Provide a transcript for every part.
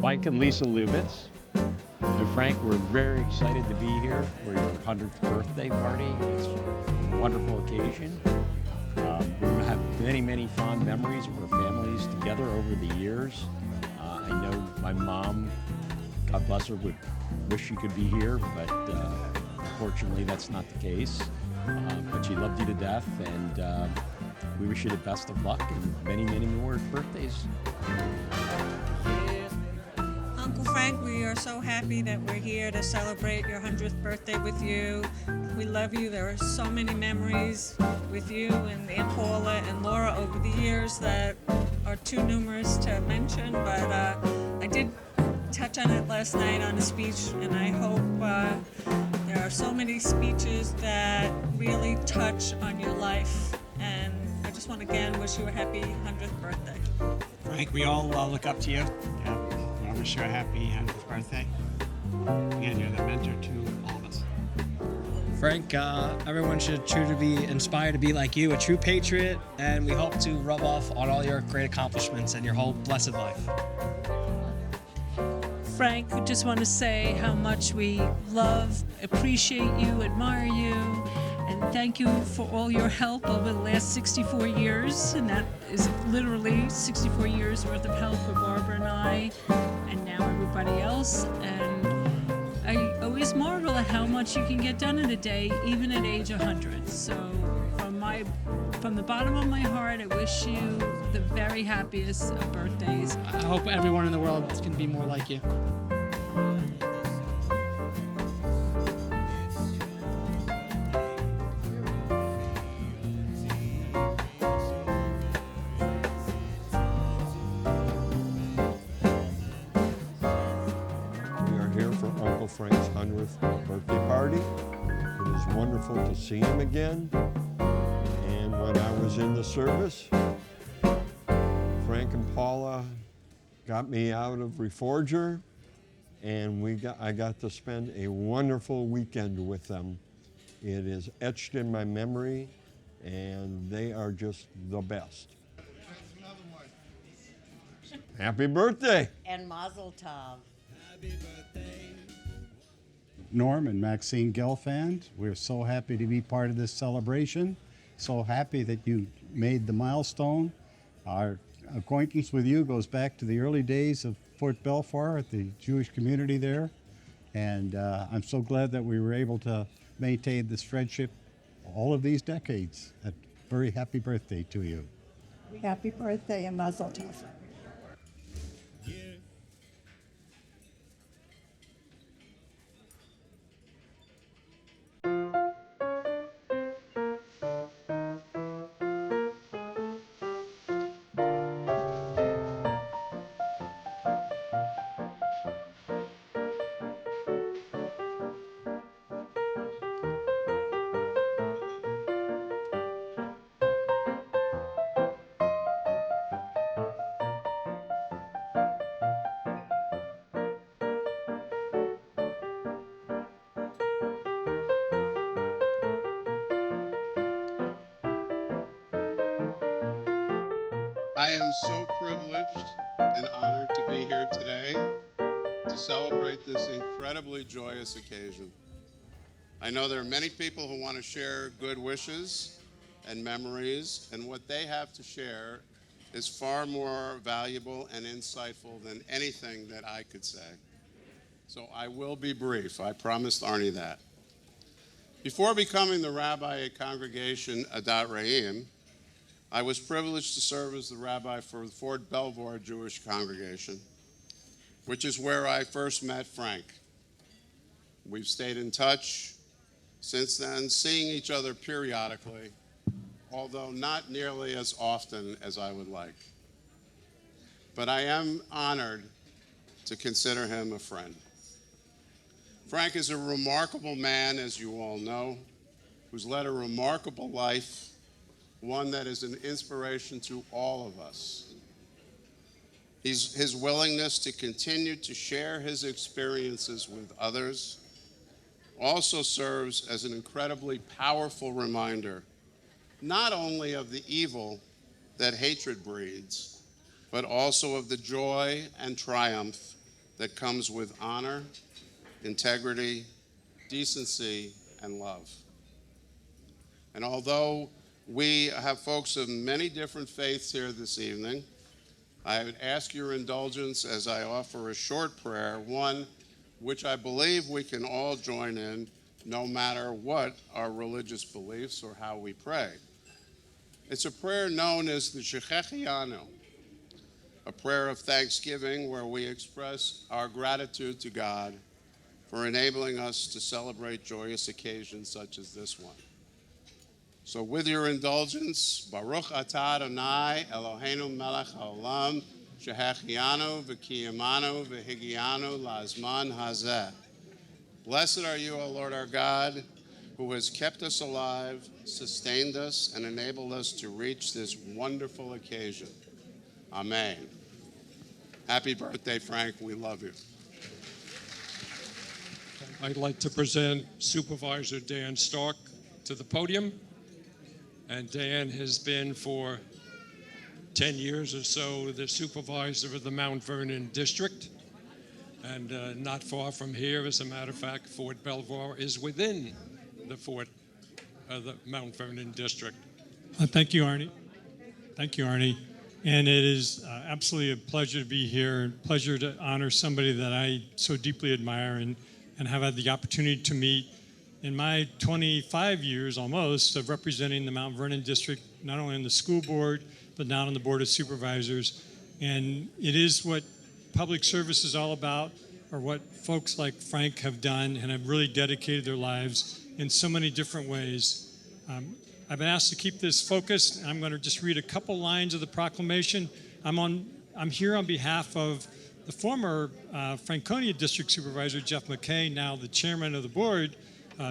Mike and Lisa Lubitz. And Frank, we're very excited to be here for your 100th birthday party. It's a wonderful occasion. We have many, many fond memories of our families together over the years. I know my mom, God bless her, would wish she could be here, but unfortunately that's not the case. But she loved you to death, and we wish you the best of luck and many, many more birthdays. Uncle Frank, we are so happy that we're here to celebrate your 100th birthday with you. We love you. There are so many memories with you and Aunt Paula and Laura over the years that are too numerous to mention, but I did touch on it last night on a speech, and I hope there are so many speeches that really touch on your life, and I just want to again wish you a happy 100th birthday. Frank, we all look up to you. Yeah. I wish you a happy 100th birthday. Again, you're the mentor to all of us. Frank, everyone should try to be inspired to be like you, a true patriot, and we hope to rub off on all your great accomplishments and your whole blessed life. Frank, we just want to say how much we love, appreciate you, admire you, and thank you for all your help over the last 64 years. And that is literally 64 years worth of help for Barbara and I, and now everybody else. And I always marvel at how much you can get done in a day, even at age 100. So from the bottom of my heart, I wish you the very happiest of birthdays. I hope everyone in the world can be more like you. We are here for Uncle Frank's 100th birthday party. It is wonderful to see him again. And when I was in the service, Frank and Paula got me out of Reforger, and I got to spend a wonderful weekend with them. It is etched in my memory, and they are just the best. Happy birthday! And Mazel Tov. Norm and Maxine Gelfand, we're so happy to be part of this celebration. So happy that you made the milestone. Our acquaintance with you goes back to the early days of Fort Belvoir at the Jewish community there. And I'm so glad that we were able to maintain this friendship all of these decades. A very happy birthday to you. Happy birthday and Mazel Tov. I am so privileged and honored to be here today to celebrate this incredibly joyous occasion. I know there are many people who want to share good wishes and memories, and what they have to share is far more valuable and insightful than anything that I could say. So I will be brief. I promised Arnie that. Before becoming the rabbi at Congregation Adat Re'im, I was privileged to serve as the rabbi for the Fort Belvoir Jewish congregation, which is where I first met Frank. We've stayed in touch since then, seeing each other periodically, although not nearly as often as I would like. But I am honored to consider him a friend. Frank is a remarkable man, as you all know, who's led a remarkable life, one that is an inspiration to all of us. His willingness to continue to share his experiences with others also serves as an incredibly powerful reminder, not only of the evil that hatred breeds, but also of the joy and triumph that comes with honor, integrity, decency, and love. And although we have folks of many different faiths here this evening, I would ask your indulgence as I offer a short prayer, one which I believe we can all join in, no matter what our religious beliefs or how we pray. It's a prayer known as the Shechechianu, a prayer of thanksgiving where we express our gratitude to God for enabling us to celebrate joyous occasions such as this one. So with your indulgence, Baruch atah Adonai Eloheinu melech haolam, shehechianu v'kiyamanu v'higianu la'azman hazeh. Blessed are you, O Lord our God, who has kept us alive, sustained us, and enabled us to reach this wonderful occasion. Amen. Happy birthday, Frank. We love you. I'd like to present Supervisor Dan Stark to the podium. And Dan has been for 10 years or so the supervisor of the Mount Vernon District. And not far from here, as a matter of fact, Fort Belvoir is within the fort of the Mount Vernon District. Thank you, Arnie. Thank you, Arnie. And it is absolutely a pleasure to be here, and pleasure to honor somebody that I so deeply admire and have had the opportunity to meet in my 25 years almost of representing the Mount Vernon District, not only on the school board, but now on the Board of Supervisors. And it is what public service is all about, or what folks like Frank have done and have really dedicated their lives in so many different ways. I've been asked to keep this focused, and I'm going to just read a couple lines of the proclamation. I'm here on behalf of the former Franconia District Supervisor, Jeff McKay, now the chairman of the board,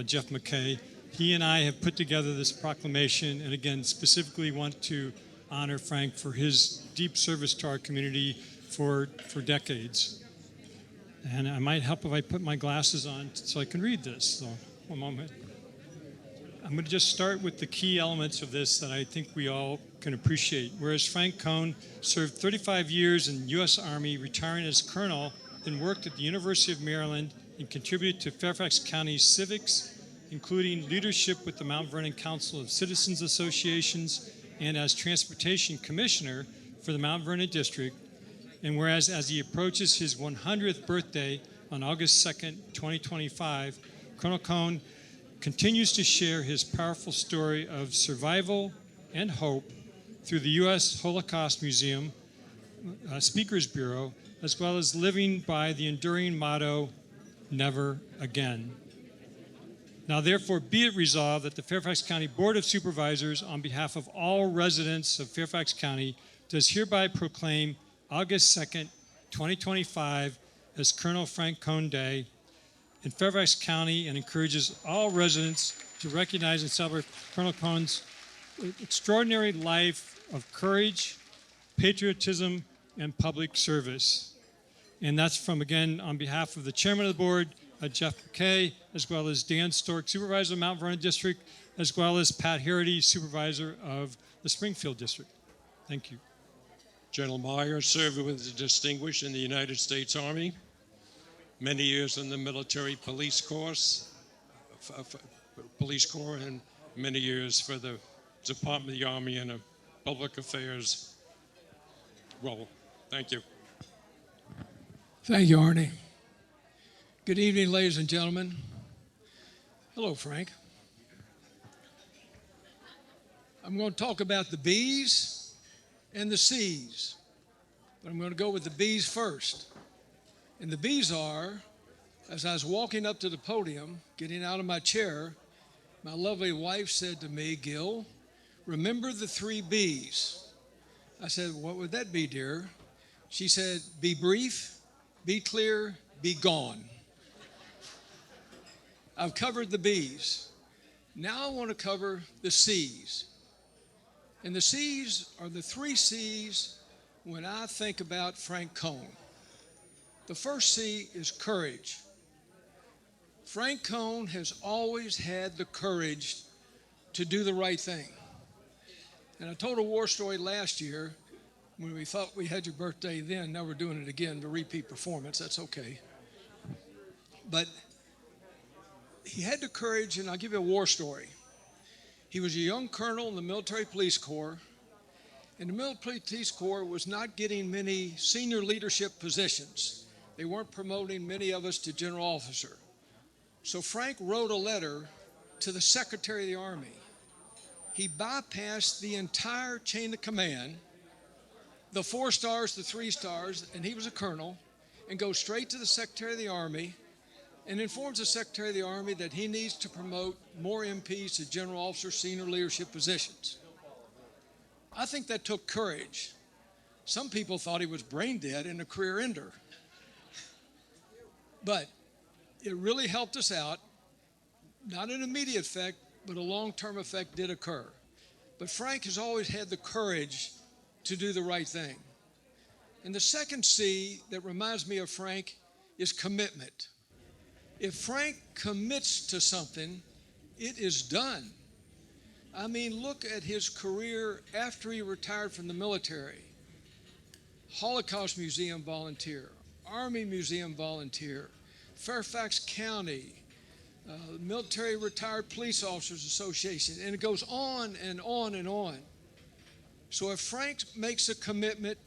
Jeff McKay. He and I have put together this proclamation, and again, specifically want to honor Frank for his deep service to our community for decades. And I might help if I put my glasses on so I can read this. So, one moment. I'm going to just start with the key elements of this that I think we all can appreciate. Whereas Frank Cohn served 35 years in the U.S. Army, retiring as colonel, and worked at the University of Maryland and contributed to Fairfax County's civics, including leadership with the Mount Vernon Council of Citizens Associations and as Transportation Commissioner for the Mount Vernon District. And whereas as he approaches his 100th birthday on August 2nd, 2025, Colonel Cohn continues to share his powerful story of survival and hope through the U.S. Holocaust Museum, Speakers Bureau, as well as living by the enduring motto, never again. Now, therefore, be it resolved that the Fairfax County Board of Supervisors, on behalf of all residents of Fairfax County, does hereby proclaim August 2nd, 2025 as Colonel Frank Cohn Day in Fairfax County, and encourages all residents to recognize and celebrate Colonel Cohn's extraordinary life of courage, patriotism, and public service. And that's from, again, on behalf of the chairman of the board, Jeff McKay, as well as Dan Stork, supervisor of Mount Vernon District, as well as Pat Harity, supervisor of the Springfield District. Thank you. General Meyer served with distinguished in the United States Army, many years in the military police corps, and many years for the Department of the Army and Public Affairs. Well, thank you. Thank you, Arnie. Good evening, ladies and gentlemen. Hello, Frank. I'm going to talk about the B's and the C's, but I'm going to go with the B's first. And the B's are, as I was walking up to the podium, getting out of my chair, my lovely wife said to me, Gil, remember the 3 B's. I said, what would that be, dear? She said, be brief, be clear, be gone. I've covered the B's. Now I want to cover the C's. And the C's are the 3 C's when I think about Frank Cohn. The first C is courage. Frank Cohn has always had the courage to do the right thing. And I told a war story last year When we thought we had your birthday then, now we're doing it again, the repeat performance. That's okay. But he had the courage, and I'll give you a war story. He was a young colonel in the military police corps, and the military police corps was not getting many senior leadership positions. They weren't promoting many of us to general officer. So Frank wrote a letter to the Secretary of the Army. He bypassed the entire chain of command, the 4 stars, the 3 stars, and he was a colonel, and goes straight to the Secretary of the Army and informs the Secretary of the Army that he needs to promote more MPs to general officer senior leadership positions. I think that took courage. Some people thought he was brain dead and a career ender. But it really helped us out. Not an immediate effect, but a long-term effect did occur. But Frank has always had the courage to do the right thing. And the second C that reminds me of Frank is commitment. If Frank commits to something, it is done. I mean, look at his career after he retired from the military. Holocaust Museum volunteer, Army Museum volunteer, Fairfax County, Military Retired Police Officers Association, and it goes on and on and on. So if Frank makes a commitment,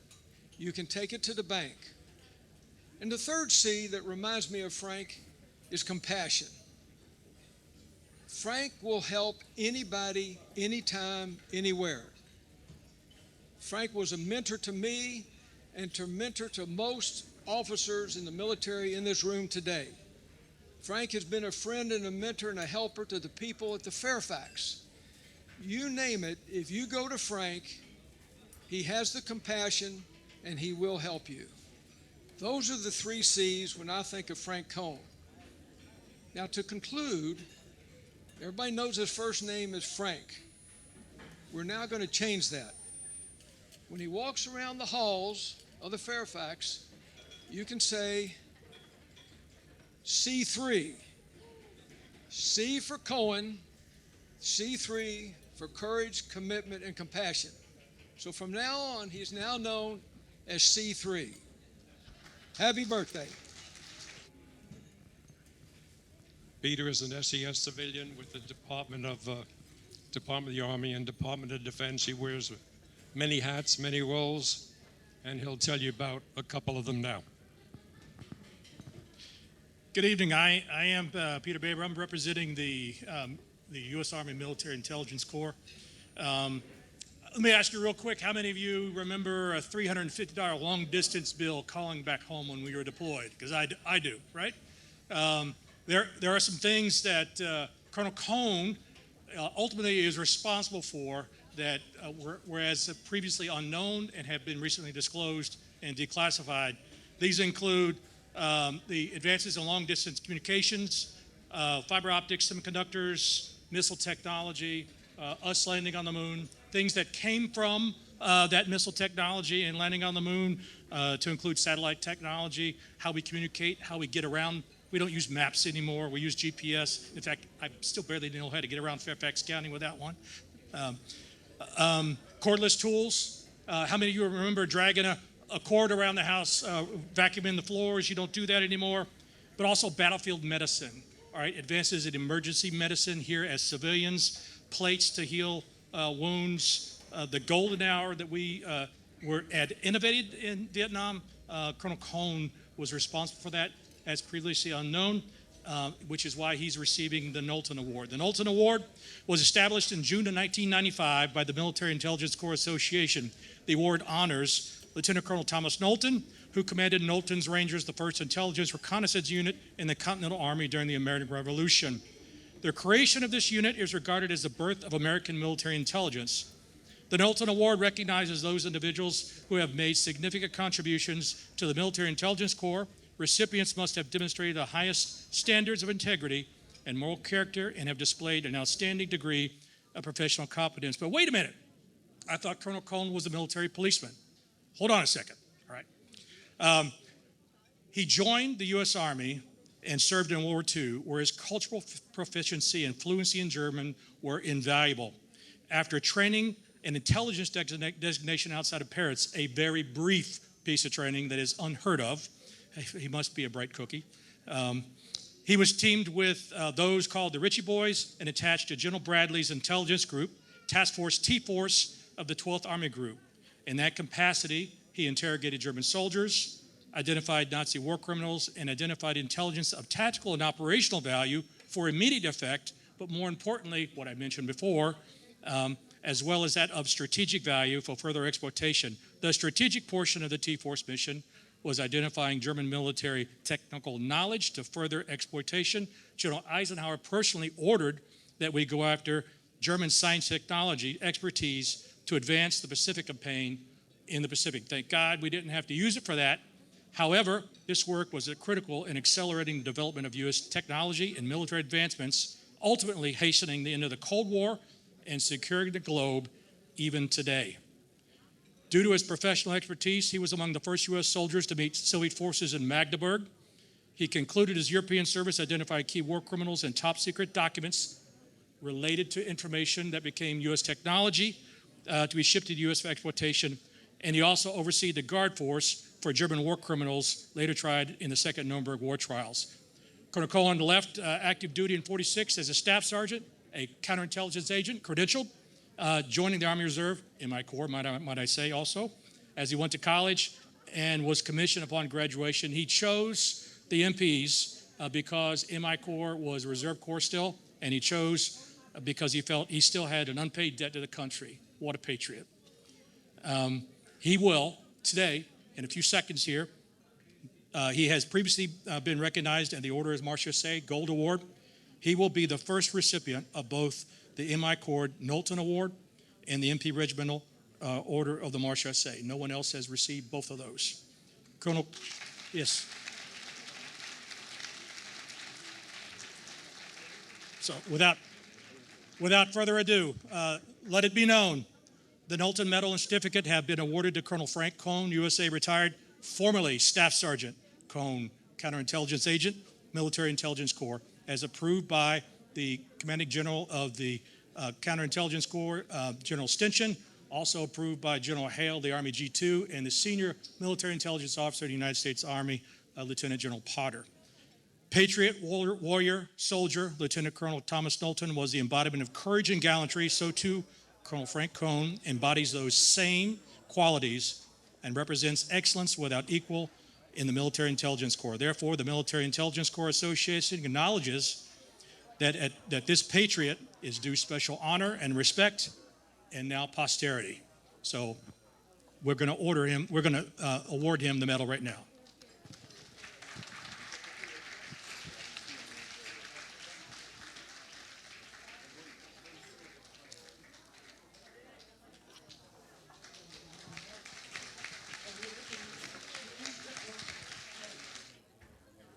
you can take it to the bank. And the third C that reminds me of Frank is compassion. Frank will help anybody, anytime, anywhere. Frank was a mentor to me and a mentor to most officers in the military in this room today. Frank has been a friend and a mentor and a helper to the people at the Fairfax. You name it, if you go to Frank, he has the compassion and he will help you. Those are the 3 C's when I think of Frank Cohn. Now to conclude, everybody knows his first name is Frank. We're now going to change that. When he walks around the halls of the Fairfax, you can say C3. C for Cohen, C3 for courage, commitment, and compassion. So from now on, he's now known as C3. Happy birthday. Peter is an SES civilian with the Department of the Army and Department of Defense. He wears many hats, many roles, and he'll tell you about a couple of them now. Good evening. I am Peter Baber. I'm representing the U.S. Army Military Intelligence Corps. Let me ask you real quick, how many of you remember a $350 long-distance bill calling back home when we were deployed? Because I do, right? There are some things that Colonel Cohn ultimately is responsible for that whereas previously unknown and have been recently disclosed and declassified. These include the advances in long-distance communications, fiber optics, semiconductors, missile technology, us landing on the moon, things that came from that missile technology and landing on the moon to include satellite technology, how we communicate, how we get around. We don't use maps anymore. We use GPS. In fact, I still barely know how to get around Fairfax County without one. Cordless tools. How many of you remember dragging a cord around the house, vacuuming the floors? You don't do that anymore. But also battlefield medicine. All right, advances in emergency medicine here as civilians, plates to heal wounds. The golden hour that we had innovated in Vietnam, Colonel Cohn was responsible for that, as previously unknown, which is why he's receiving the Knowlton Award. The Knowlton Award was established in June of 1995 by the Military Intelligence Corps Association. The award honors Lieutenant Colonel Thomas Knowlton, who commanded Knowlton's Rangers, the 1st Intelligence Reconnaissance Unit in the Continental Army during the American Revolution. The creation of this unit is regarded as the birth of American military intelligence. The Knowlton Award recognizes those individuals who have made significant contributions to the Military Intelligence Corps. Recipients must have demonstrated the highest standards of integrity and moral character and have displayed an outstanding degree of professional competence. But wait a minute. I thought Colonel Cohn was a military policeman. Hold on a second. All right. He joined the U.S. Army and served in World War II, where his cultural proficiency and fluency in German were invaluable. After training an intelligence designation outside of parrots, a very brief piece of training that is unheard of. He must be a bright cookie. He was teamed with those called the Ritchie Boys and attached to General Bradley's intelligence group, Task Force T-Force of the 12th Army Group. In that capacity, he interrogated German soldiers, identified Nazi war criminals, and identified intelligence of tactical and operational value for immediate effect, but more importantly, what I mentioned before, as well as that of strategic value for further exploitation. The strategic portion of the T-Force mission was identifying German military technical knowledge to further exploitation. General Eisenhower personally ordered that we go after German science technology expertise to advance the Pacific campaign in the Pacific. Thank God we didn't have to use it for that. However, this work was critical in accelerating the development of U.S. technology and military advancements, ultimately hastening the end of the Cold War and securing the globe even today. Due to his professional expertise, he was among the first U.S. soldiers to meet Soviet forces in Magdeburg. He concluded his European service, identified key war criminals and top secret documents related to information that became U.S. technology to be shipped to the U.S. for exploitation. And he also oversaw the guard force for German war criminals later tried in the Second Nuremberg War trials. Colonel Cohn left active duty in '46 as a staff sergeant, a counterintelligence agent, credentialed, joining the Army Reserve, MI Corps, might I say also, as he went to college and was commissioned upon graduation. He chose the MPs because MI Corps was a reserve corps still, and he chose because he felt he still had an unpaid debt to the country. What a patriot. He will, today, in a few seconds here, he has previously been recognized in the Order of Marchessault Gold Award. He will be the first recipient of both the MI Corps Knowlton Award and the MP Regimental Order of the Marchessault. No one else has received both of those. Colonel, yes. So without further ado, let it be known, the Knowlton Medal and Certificate have been awarded to Colonel Frank Cohn, USA retired, formerly Staff Sergeant Cohn, Counterintelligence Agent, Military Intelligence Corps, as approved by the Commanding General of the Counterintelligence Corps, General Stinson, also approved by General Hale, the Army G2, and the Senior Military Intelligence Officer of the United States Army, Lieutenant General Potter. Patriot, warrior, soldier, Lieutenant Colonel Thomas Knowlton was the embodiment of courage and gallantry. So too, Colonel Frank Cohn embodies those same qualities and represents excellence without equal in the Military Intelligence Corps. Therefore, the Military Intelligence Corps Association acknowledges that this patriot is due special honor and respect, and now posterity. So we're going to award him the medal right now.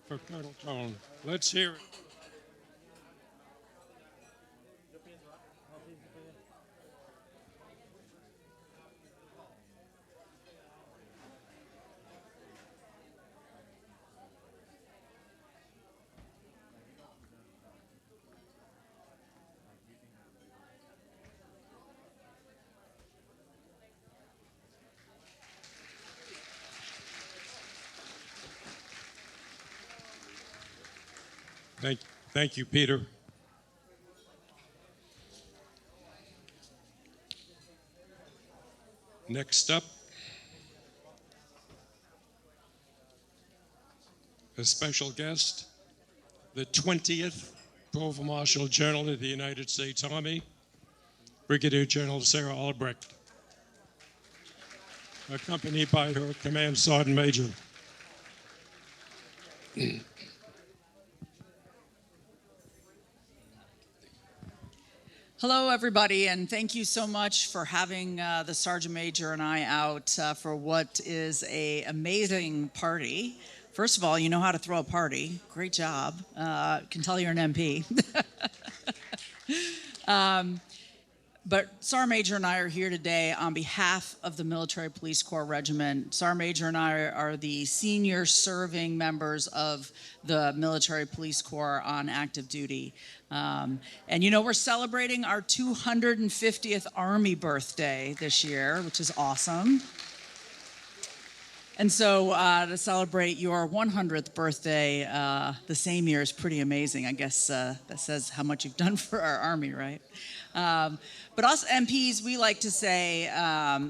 For Colonel Cohn. Let's hear it. Thank you, Peter. Next up, a special guest, the 20th Provost Marshal General of the United States Army, Brigadier General Sarah Albrecht, accompanied by her Command Sergeant Major. Hello, everybody, and thank you so much for having the Sergeant Major and I out for what is an amazing party. First of all, you know how to throw a party. Great job. Can tell you're an MP. But Sergeant Major and I are here today on behalf of the Military Police Corps Regiment. Sergeant Major and I are the senior serving members of the Military Police Corps on active duty. And you know, we're celebrating our 250th Army birthday this year, which is awesome. And so to celebrate your 100th birthday the same year is pretty amazing. I guess that says how much you've done for our Army, right? But us MPs, we like to say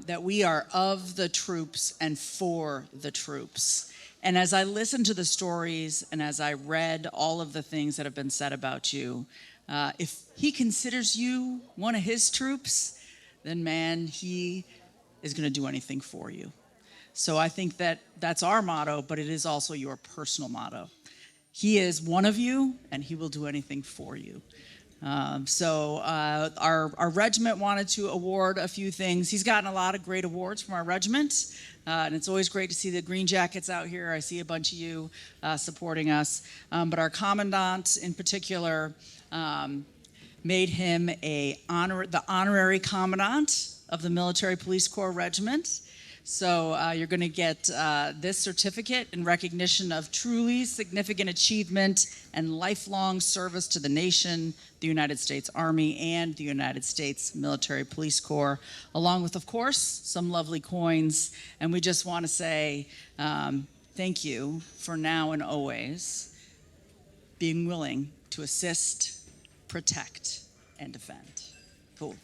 that we are of the troops and for the troops. And as I listened to the stories and as I read all of the things that have been said about you, if he considers you one of his troops, then man, he is going to do anything for you. So I think that that's our motto, but it is also your personal motto. He is one of you, and he will do anything for you. Our regiment wanted to award a few things. He's gotten a lot of great awards from our regiment, and it's always great to see the Green Jackets out here. I see a bunch of you supporting us. But our commandant in particular made him the honorary commandant of the Military Police Corps Regiment. So you're going to get this certificate in recognition of truly significant achievement and lifelong service to the nation, the United States Army, and the United States Military Police Corps, along with, of course, some lovely coins. And we just want to say thank you for now and always being willing to assist, protect, and defend. Cool.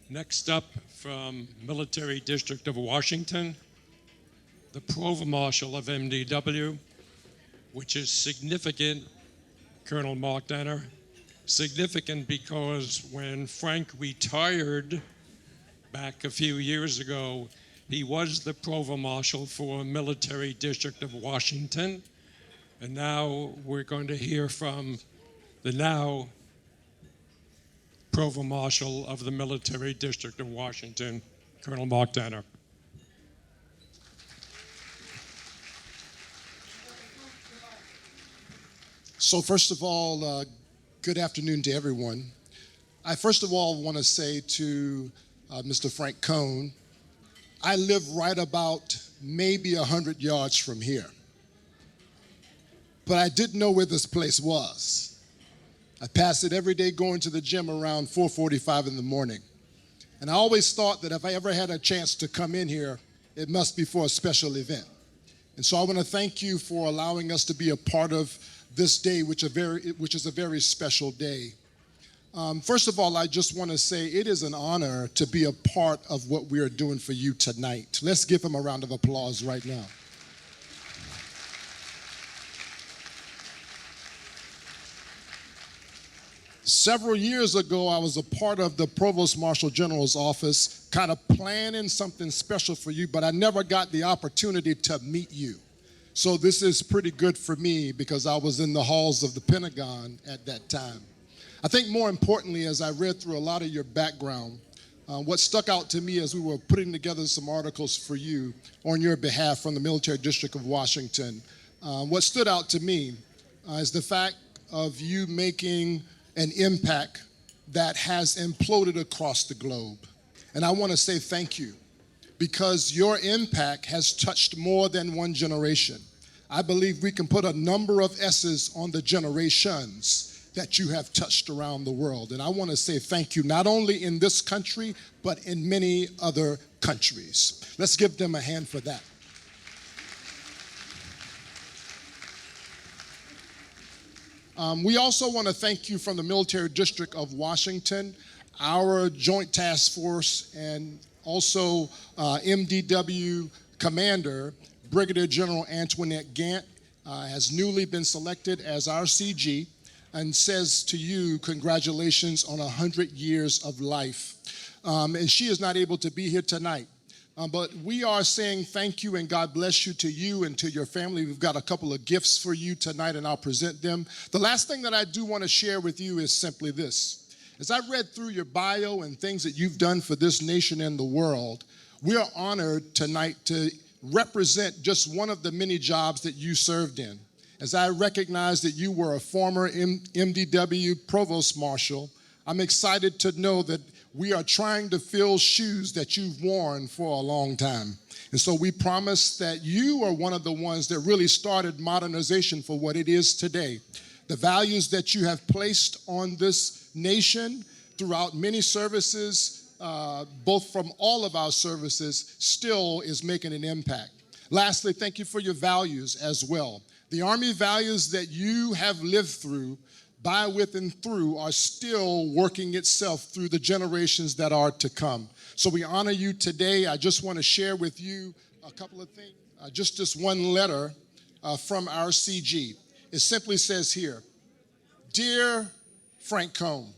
Next up, from Military District of Washington, the Provost Marshal of MDW, which is significant, Colonel Mark Danner. Significant because when Frank retired back a few years ago, he was the Provost Marshal for Military District of Washington. And now we're going to hear from the now Provost Marshal of the Military District of Washington, Colonel Mark Danner. So first of all, good afternoon to everyone. I first of all want to say to Mr. Frank Cohn, I live right about maybe 100 yards from here. But I didn't know where this place was. I pass it every day going to the gym around 4:45 in the morning. And I always thought that if I ever had a chance to come in here, it must be for a special event. And so I want to thank you for allowing us to be a part of this day, which is a very special day. First of all, I just want to say it is an honor to be a part of what we are doing for you tonight. Let's give him a round of applause right now. Several years ago, I was a part of the Provost Marshal General's office, kind of planning something special for you, but I never got the opportunity to meet you. So this is pretty good for me because I was in the halls of the Pentagon at that time. I think more importantly, as I read through a lot of your background, what stuck out to me as we were putting together some articles for you on your behalf from the Military District of Washington, what stood out to me is the fact of you making an impact that has imploded across the globe. And I want to say thank you because your impact has touched more than one generation. I believe we can put a number of S's on the generations that you have touched around the world. And I want to say thank you, not only in this country, but in many other countries. Let's give them a hand for that. We also want to thank you from the Military District of Washington, our Joint Task Force, and also MDW Commander, Brigadier General Antoinette Gant, has newly been selected as our CG and says to you, congratulations on 100 years of life. And she is not able to be here tonight. But we are saying thank you and God bless you to you and to your family. We've got a couple of gifts for you tonight and I'll present them. The last thing that I do want to share with you is simply this. As I read through your bio and things that you've done for this nation and the world, we are honored tonight to represent just one of the many jobs that you served in. As I recognize that you were a former MDW Provost Marshal, I'm excited to know that we are trying to fill shoes that you've worn for a long time. And so we promise that you are one of the ones that really started modernization for what it is today. The values that you have placed on this nation throughout many services, both from all of our services, still is making an impact. Lastly, thank you for your values as well. The Army values that you have lived through, by, with, and through are still working itself through the generations that are to come. So we honor you today. I just want to share with you a couple of things. Just this one letter from our CG. It simply says here, Dear Frank Cohn,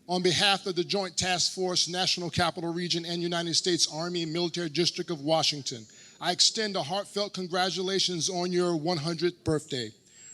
on behalf of the Joint Task Force, National Capital Region, and United States Army and Military District of Washington, I extend a heartfelt congratulations on your 100th birthday.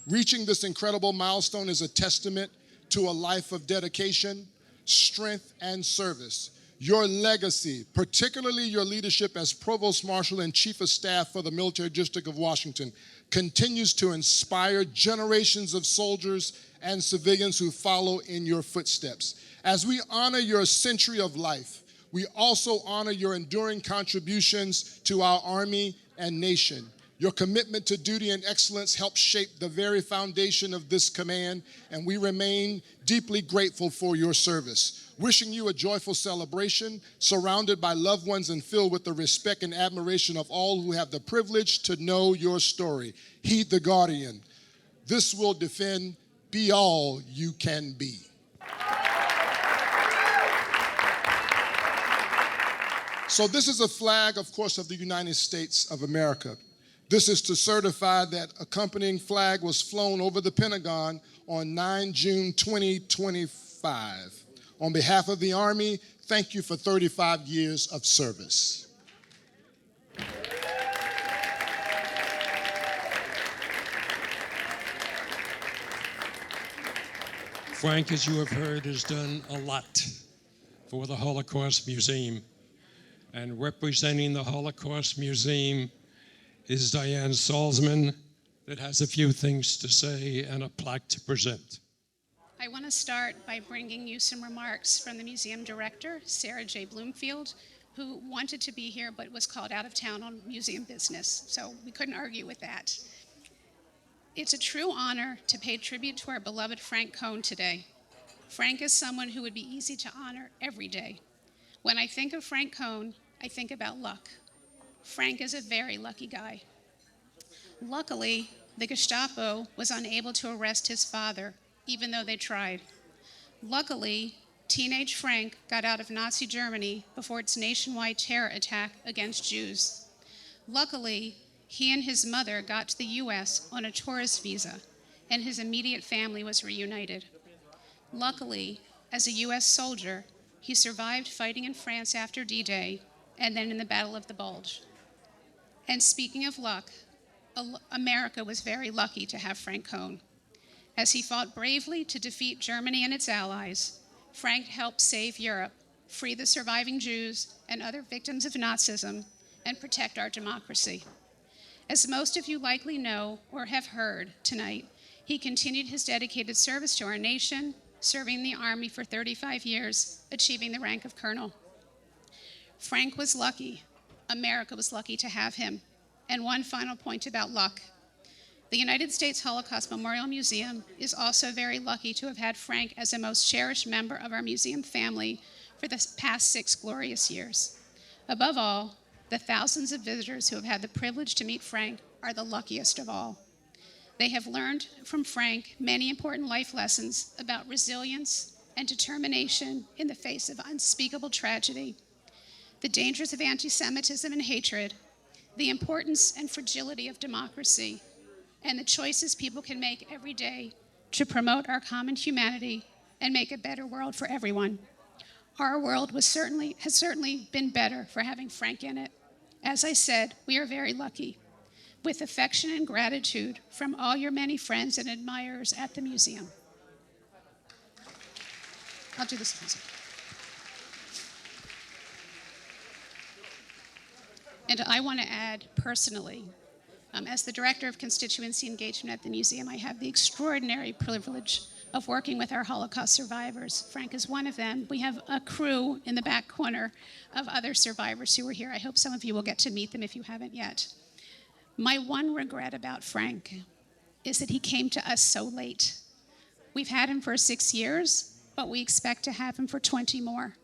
Reaching this incredible milestone is a testament to a life of dedication, strength, and service. Your legacy, particularly your leadership as Provost Marshal and Chief of Staff for the Military District of Washington, continues to inspire generations of soldiers and civilians who follow in your footsteps. As we honor your century of life, we also honor your enduring contributions to our Army and nation. Your commitment to duty and excellence helped shape the very foundation of this command, and we remain deeply grateful for your service. Wishing you a joyful celebration, surrounded by loved ones and filled with the respect and admiration of all who have the privilege to know your story. Heed the Guardian. This will defend, be all you can be. So this is a flag, of course, of the United States of America. This is to certify that accompanying flag was flown over the Pentagon on 9 June 2025. On behalf of the Army, thank you for 35 years of service. Frank, as you have heard, has done a lot for the Holocaust Museum. And representing the Holocaust Museum is Diane Salzman, that has a few things to say and a plaque to present. I want to start by bringing you some remarks from the museum director, Sarah J. Bloomfield, who wanted to be here but was called out of town on museum business, so we couldn't argue with that. It's a true honor to pay tribute to our beloved Frank Cohn today. Frank is someone who would be easy to honor every day. When I think of Frank Cohn, I think about luck. Frank is a very lucky guy. Luckily, the Gestapo was unable to arrest his father, even though they tried. Luckily, teenage Frank got out of Nazi Germany before its nationwide terror attack against Jews. Luckily, he and his mother got to the U.S. on a tourist visa, and his immediate family was reunited. Luckily, as a U.S. soldier, he survived fighting in France after D-Day and then in the Battle of the Bulge. And speaking of luck, America was very lucky to have Frank Cohn. As he fought bravely to defeat Germany and its allies, Frank helped save Europe, free the surviving Jews and other victims of Nazism, and protect our democracy. As most of you likely know or have heard tonight, he continued his dedicated service to our nation, serving in the Army for 35 years, achieving the rank of colonel. Frank was lucky. America was lucky to have him. And one final point about luck. The United States Holocaust Memorial Museum is also very lucky to have had Frank as a most cherished member of our museum family for the past 6 glorious years. Above all, the thousands of visitors who have had the privilege to meet Frank are the luckiest of all. They have learned from Frank many important life lessons about resilience and determination in the face of unspeakable tragedy, the dangers of anti-Semitism and hatred, the importance and fragility of democracy, and the choices people can make every day to promote our common humanity and make a better world for everyone. Our world has certainly been better for having Frank in it. As I said, we are very lucky. With affection and gratitude from all your many friends and admirers at the museum. I'll do this one. And I want to add personally, as the Director of Constituency Engagement at the museum, I have the extraordinary privilege of working with our Holocaust survivors. Frank is one of them. We have a crew in the back corner of other survivors who are here. I hope some of you will get to meet them if you haven't yet. My one regret about Frank is that he came to us so late. We've had him for 6 years, but we expect to have him for 20 more.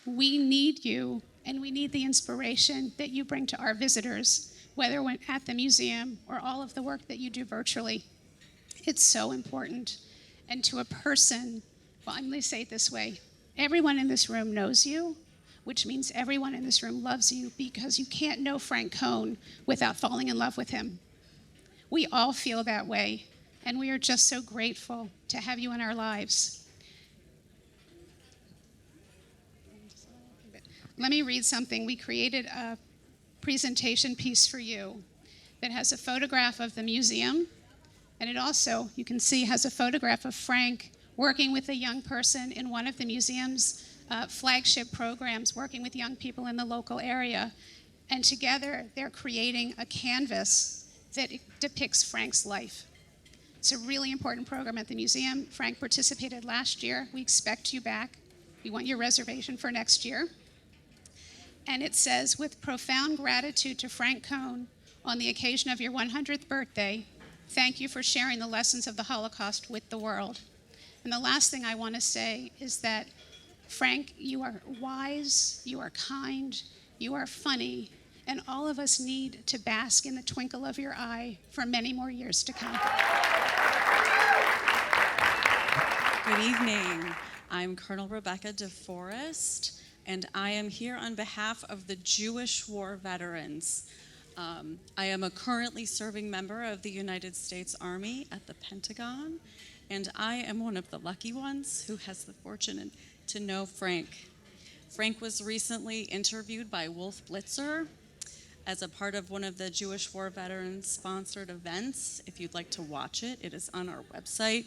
We need you, and we need the inspiration that you bring to our visitors, whether when at the museum or all of the work that you do virtually. It's so important. And to a person, well, I'm going to say it this way, everyone in this room knows you, which means everyone in this room loves you, because you can't know Frank Cohn without falling in love with him. We all feel that way, and we are just so grateful to have you in our lives. Let me read something. We created a presentation piece for you that has a photograph of the museum, and it also, you can see, has a photograph of Frank working with a young person in one of the museum's flagship programs, working with young people in the local area. And together, they're creating a canvas that depicts Frank's life. It's a really important program at the museum. Frank participated last year. We expect you back. We want your reservation for next year. And it says, with profound gratitude to Frank Cohn on the occasion of your 100th birthday, thank you for sharing the lessons of the Holocaust with the world. And the last thing I want to say is that, Frank, you are wise, you are kind, you are funny, and all of us need to bask in the twinkle of your eye for many more years to come. Good evening. I'm Colonel Rebecca DeForest, and I am here on behalf of the Jewish War veterans. I am a currently serving member of the United States Army at the Pentagon, and I am one of the lucky ones who has the fortune to know Frank. Frank was recently interviewed by Wolf Blitzer as a part of one of the Jewish War veterans sponsored events. If you'd like to watch it, it is on our website.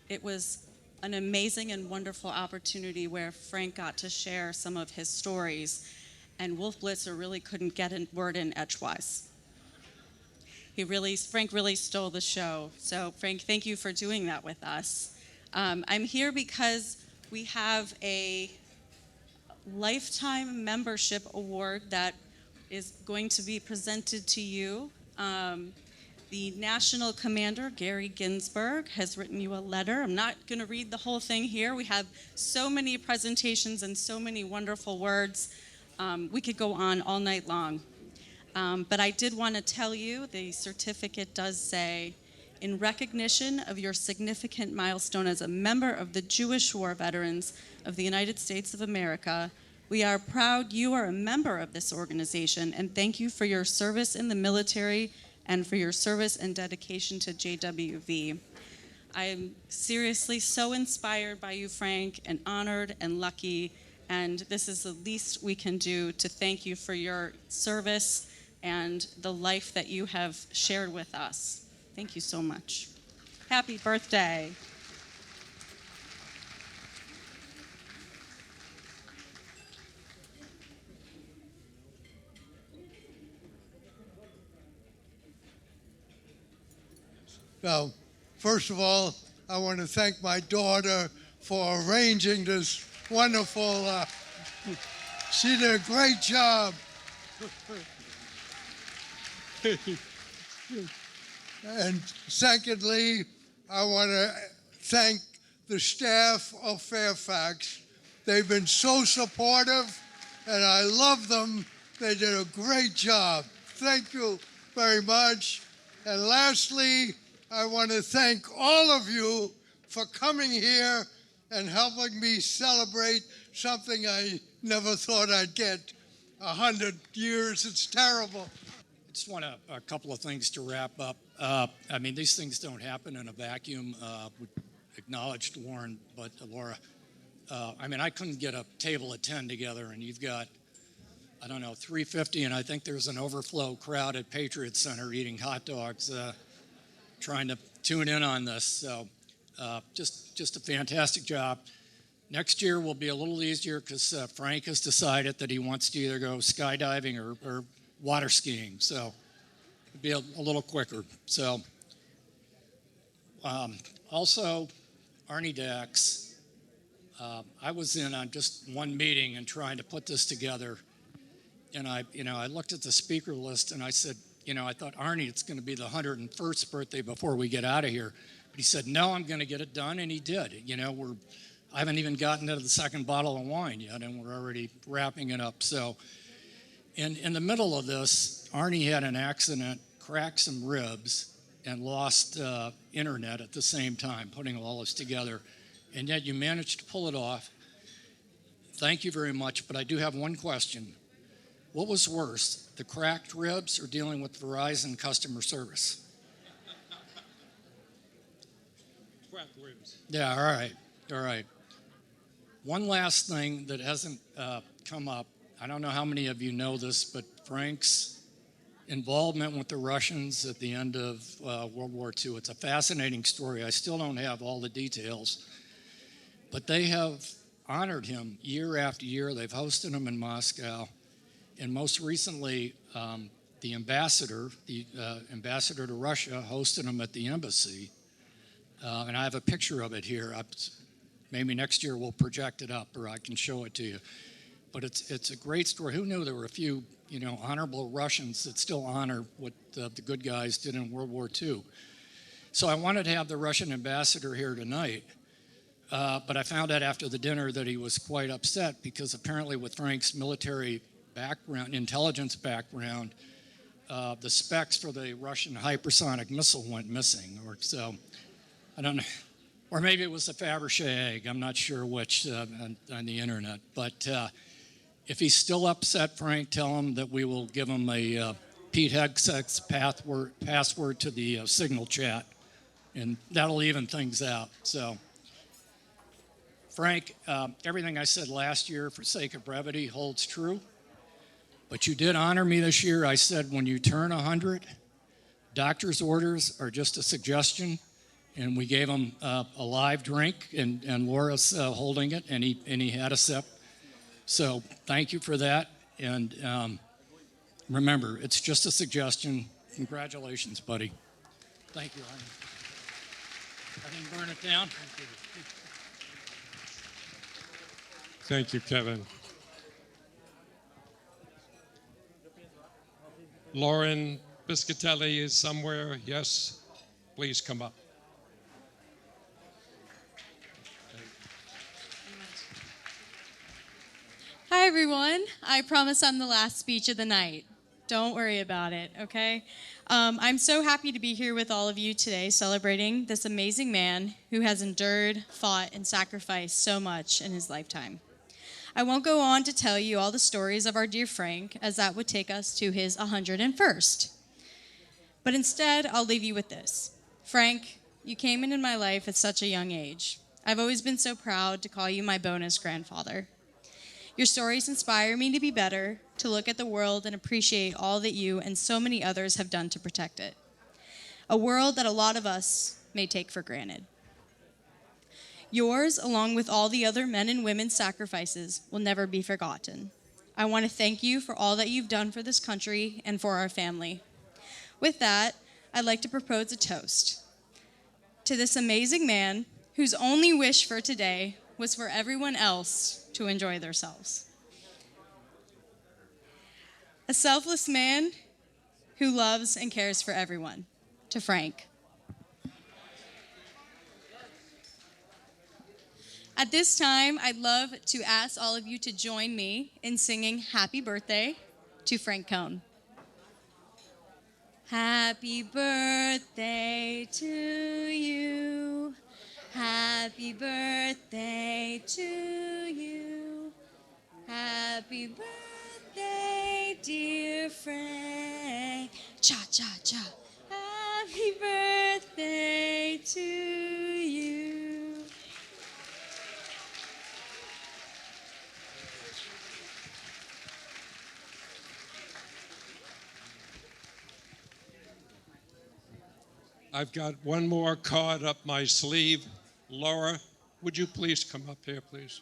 It was an amazing and wonderful opportunity where Frank got to share some of his stories, and Wolf Blitzer really couldn't get a word in edgewise. Frank really stole the show. So Frank, thank you for doing that with us. I'm here because we have a lifetime membership award that is going to be presented to you. The National Commander, Gary Ginsberg, has written you a letter. I'm not going to read the whole thing here. We have so many presentations and so many wonderful words. We could go on all night long. But I did want to tell you, the certificate does say, in recognition of your significant milestone as a member of the Jewish War Veterans of the United States of America, we are proud you are a member of this organization, and thank you for your service in the military and for your service and dedication to JWV. I am seriously so inspired by you, Frank, and honored and lucky, and this is the least we can do to thank you for your service and the life that you have shared with us. Thank you so much. Happy birthday. Now, first of all, I want to thank my daughter for arranging this wonderful, she did a great job. And secondly, I want to thank the staff of Fairfax. They've been so supportive, and I love them. They did a great job. Thank you very much. And lastly, I want to thank all of you for coming here and helping me celebrate something I never thought I'd get. 100 years, it's terrible. I just want a couple of things to wrap up. I mean, these things don't happen in a vacuum. We acknowledged Warren, but Laura, I mean, I couldn't get a table of 10 together, and you've got, I don't know, 350, and I think there's an overflow crowd at Patriot Center eating hot dogs, trying to tune in on this. So just a fantastic job. Next year will be a little easier because Frank has decided that he wants to either go skydiving or water skiing. So be a little quicker. So, also, Arnie Dax. I was in on just one meeting and trying to put this together, and I looked at the speaker list and I said, I thought, Arnie, it's going to be the 101st birthday before we get out of here. But he said, no, I'm going to get it done, and he did. I haven't even gotten to the second bottle of wine yet, and we're already wrapping it up. So, in the middle of this, Arnie had an accident, cracked some ribs, and lost internet at the same time, putting all this together. And yet you managed to pull it off. Thank you very much, but I do have one question. What was worse, the cracked ribs or dealing with Verizon customer service? Cracked ribs. Yeah, all right. One last thing that hasn't come up. I don't know how many of you know this, but Frank's involvement with the Russians at the end of World War II. It's a fascinating story. I still don't have all the details, but they have honored him year after year. They've hosted him in Moscow. And most recently, the ambassador to Russia hosted him at the embassy. And I have a picture of it here. Maybe next year we'll project it up or I can show it to you. But it's a great story. Who knew there were a few, honorable Russians that still honor what the good guys did in World War II? So I wanted to have the Russian ambassador here tonight. But I found out after the dinner that he was quite upset because apparently with Frank's military background, intelligence background, the specs for the Russian hypersonic missile went missing. So I don't know. Or maybe it was a Fabergé egg. I'm not sure which on the internet. But if he's still upset, Frank, tell him that we will give him a Pete Hegseth's password to the Signal chat, and that'll even things out. So, Frank, everything I said last year, for sake of brevity, holds true. But you did honor me this year. I said when you turn 100, doctor's orders are just a suggestion. And we gave him a live drink, and Laura's holding it, and he had a sip. So thank you for that. And remember, it's just a suggestion. Congratulations, buddy. Thank you, Arnie. I didn't burn it down. Thank you, Kevin. Lauren Biscatelli is somewhere. Yes, please come up. Hi, everyone. I promise I'm the last speech of the night. Don't worry about it, okay? I'm so happy to be here with all of you today celebrating this amazing man who has endured, fought, and sacrificed so much in his lifetime. I won't go on to tell you all the stories of our dear Frank, as that would take us to his 101st. But instead, I'll leave you with this. Frank, you came into my life at such a young age. I've always been so proud to call you my bonus grandfather. Your stories inspire me to be better, to look at the world and appreciate all that you and so many others have done to protect it. A world that a lot of us may take for granted. Yours, along with all the other men and women's sacrifices, will never be forgotten. I want to thank you for all that you've done for this country and for our family. With that, I'd like to propose a toast to this amazing man whose only wish for today was for everyone else to enjoy themselves. A selfless man who loves and cares for everyone. To Frank. At this time, I'd love to ask all of you to join me in singing Happy Birthday to Frank Cohn. Happy birthday to you. Happy birthday to you. Happy birthday, dear Frank. Cha-cha-cha. Happy birthday to you. I've got one more card up my sleeve. Laura, would you please come up here, please?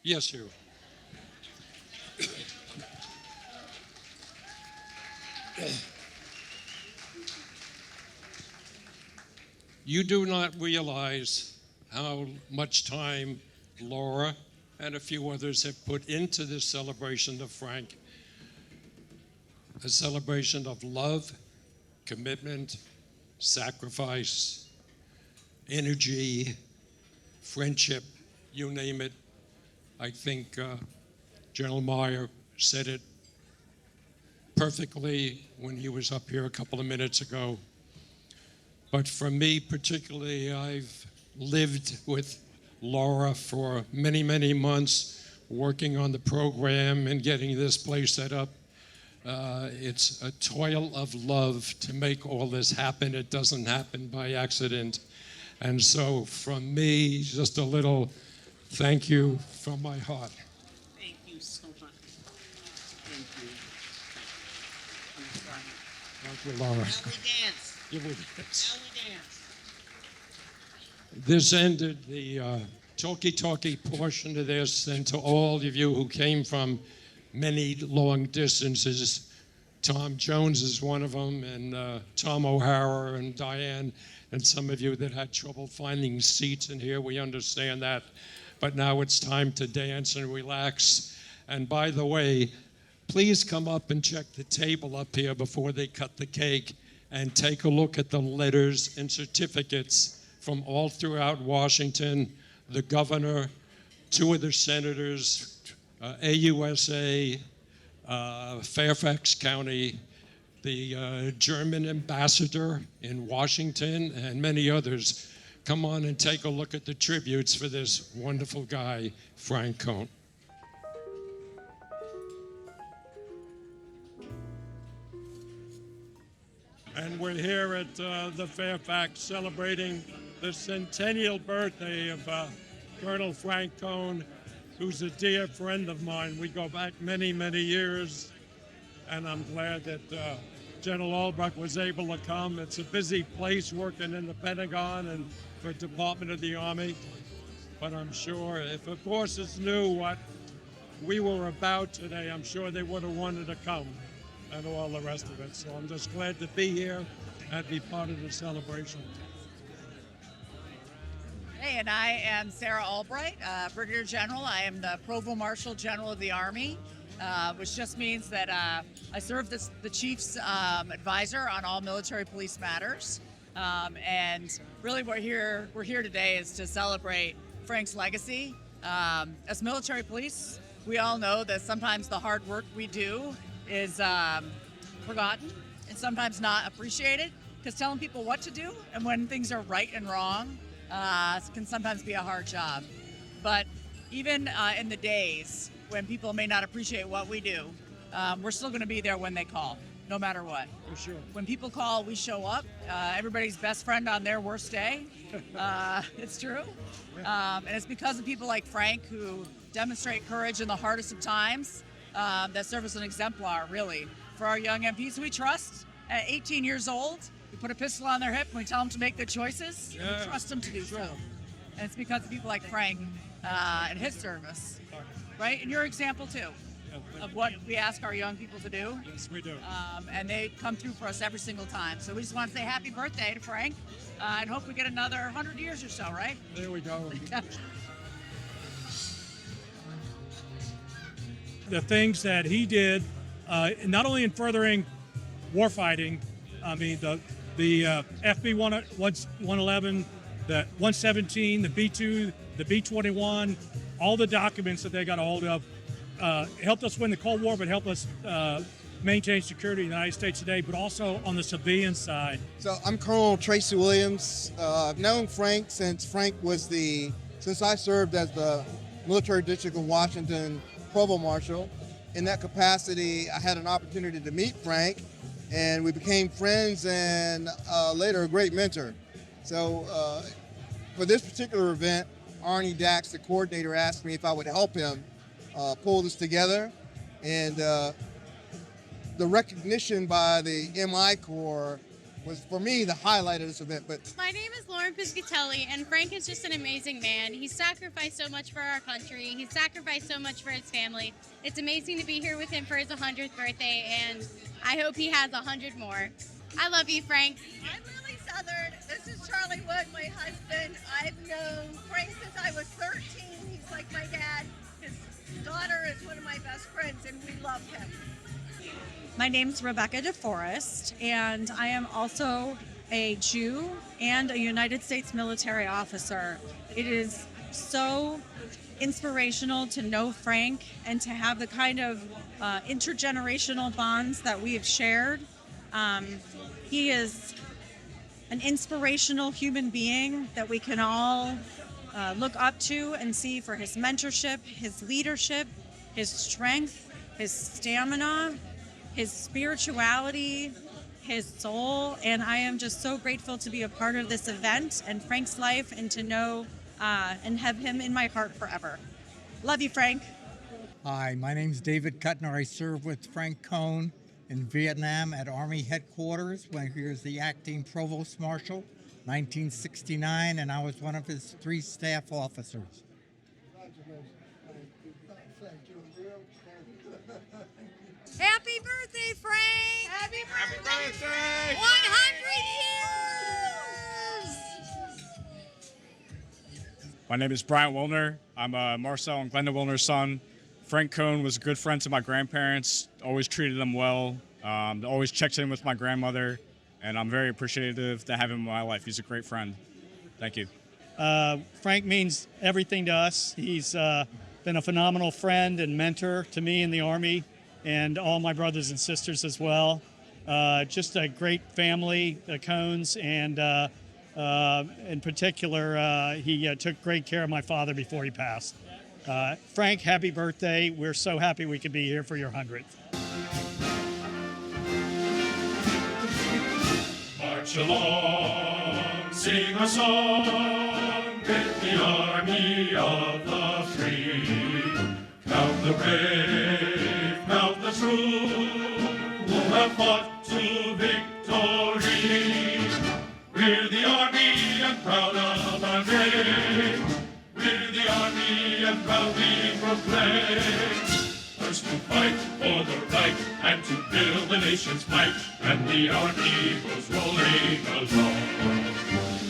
Yes, you. You do not realize how much time Laura and a few others have put into this celebration of Frank. A celebration of love, commitment, sacrifice, energy, friendship, you name it. I think General Meyer said it perfectly when he was up here a couple of minutes ago. But for me particularly, I've lived with Laura for many, many months, working on the program and getting this place set up. It's a toil of love to make all this happen. It doesn't happen by accident. And so from me, just a little thank you from my heart. Thank you so much. Thank you. Thank you, Laura. Now we dance. You will dance. Now we dance. This ended the talkie-talkie portion of this, and to all of you who came from many long distances. Tom Jones is one of them, and Tom O'Hara and Diane, and some of you that had trouble finding seats in here, we understand that. But now it's time to dance and relax. And by the way, please come up and check the table up here before they cut the cake and take a look at the letters and certificates from all throughout Washington, the governor, 2 of the senators, AUSA, Fairfax County, the German ambassador in Washington, and many others. Come on and take a look at the tributes for this wonderful guy, Frank Cohn. And we're here at the Fairfax celebrating the centennial birthday of Colonel Frank Cohn, who's a dear friend of mine. We go back many, many years, and I'm glad that General Albrecht was able to come. It's a busy place working in the Pentagon and for Department of the Army, but I'm sure if the forces knew what we were about today, I'm sure they would have wanted to come and all the rest of it. So I'm just glad to be here and be part of the celebration. Hey, and I am Sarah Albright, Brigadier General. I am the Provost Marshal General of the Army, which just means that I serve as the Chief's advisor on all military police matters. And really we're here today is to celebrate Frank's legacy. As military police, we all know that sometimes the hard work we do is forgotten and sometimes not appreciated, because telling people what to do and when things are right and wrong can sometimes be a hard job. But even in the days when people may not appreciate what we do, we're still going to be there when they call, no matter what. For sure. When people call, we show up. Everybody's best friend on their worst day. It's true. And it's because of people like Frank who demonstrate courage in the hardest of times that serve as an exemplar, really, for our young MPs who we trust. At 18 years old, we put a pistol on their hip and we tell them to make good choices. Yeah. We trust them to do so. And it's because of people like Frank and his service, right? And your example, too, of what we ask our young people to do. Yes, we do. And they come through for us every single time. So we just want to say happy birthday to Frank and hope we get another 100 years or so, right? There we go. The things that he did, not only in furthering warfighting, I mean, the FB 111, the 117, the B2, the B21, all the documents that they got a hold of helped us win the Cold War, but helped us maintain security in the United States today, but also on the civilian side. So I'm Colonel Tracy Williams. I've known Frank since I served as the Military District of Washington Provost Marshal. In that capacity, I had an opportunity to meet Frank, and we became friends and later a great mentor. So for this particular event, Arnie Dax, the coordinator, asked me if I would help him pull this together. And the recognition by the MI Corps was, for me, the highlight of this event. But My name is Lauren Piscatelli, and Frank is just an amazing man. He sacrificed so much for our country. He sacrificed so much for his family. It's amazing to be here with him for his 100th birthday, and I hope he has 100 more. I love you, Frank. I'm really Southern. This is Charlie Hollywood, my husband. I've known Frank since I was 13. He's like my dad. His daughter is one of my best friends, and we love him. My name's Rebecca DeForest, and I am also a Jew and a United States military officer. It is so inspirational to know Frank and to have the kind of intergenerational bonds that we have shared. He is an inspirational human being that we can all look up to and see for his mentorship, his leadership, his strength, his stamina, his spirituality, his soul. And I am just so grateful to be a part of this event and Frank's life, and to know and have him in my heart forever. Love you, Frank. Hi, my name's David Kuttner. I served with Frank Cohn in Vietnam at Army headquarters when he was the acting provost marshal, 1969, and I was one of his 3 staff officers. Happy birthday, Frank! Happy birthday! 100 years! My name is Brian Wilner. I'm Marcel and Glenda Wilner's son. Frank Cohn was a good friend to my grandparents, always treated them well, always checked in with my grandmother, and I'm very appreciative to have him in my life. He's a great friend. Thank you. Frank means everything to us. He's been a phenomenal friend and mentor to me in the Army and all my brothers and sisters as well. Just a great family, the Cohns, and in particular, he took great care of my father before he passed. Frank, happy birthday. We're so happy we could be here for your 100th. March along, sing a song with the army of the free. Count the brave, count the true, who have fought to victory. We're the army and proud of our name. We're the army and proudly proclaim. First to fight for the right and to build the nation's might, and the army goes rolling along.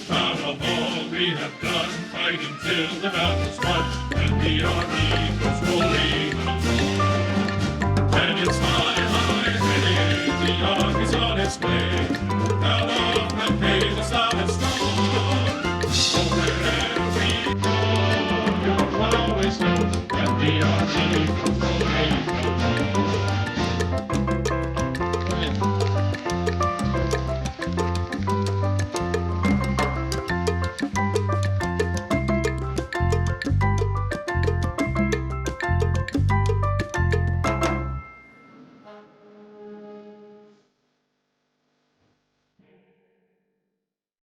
Proud of all we have done, fighting till the battle's won, and the army goes rolling along.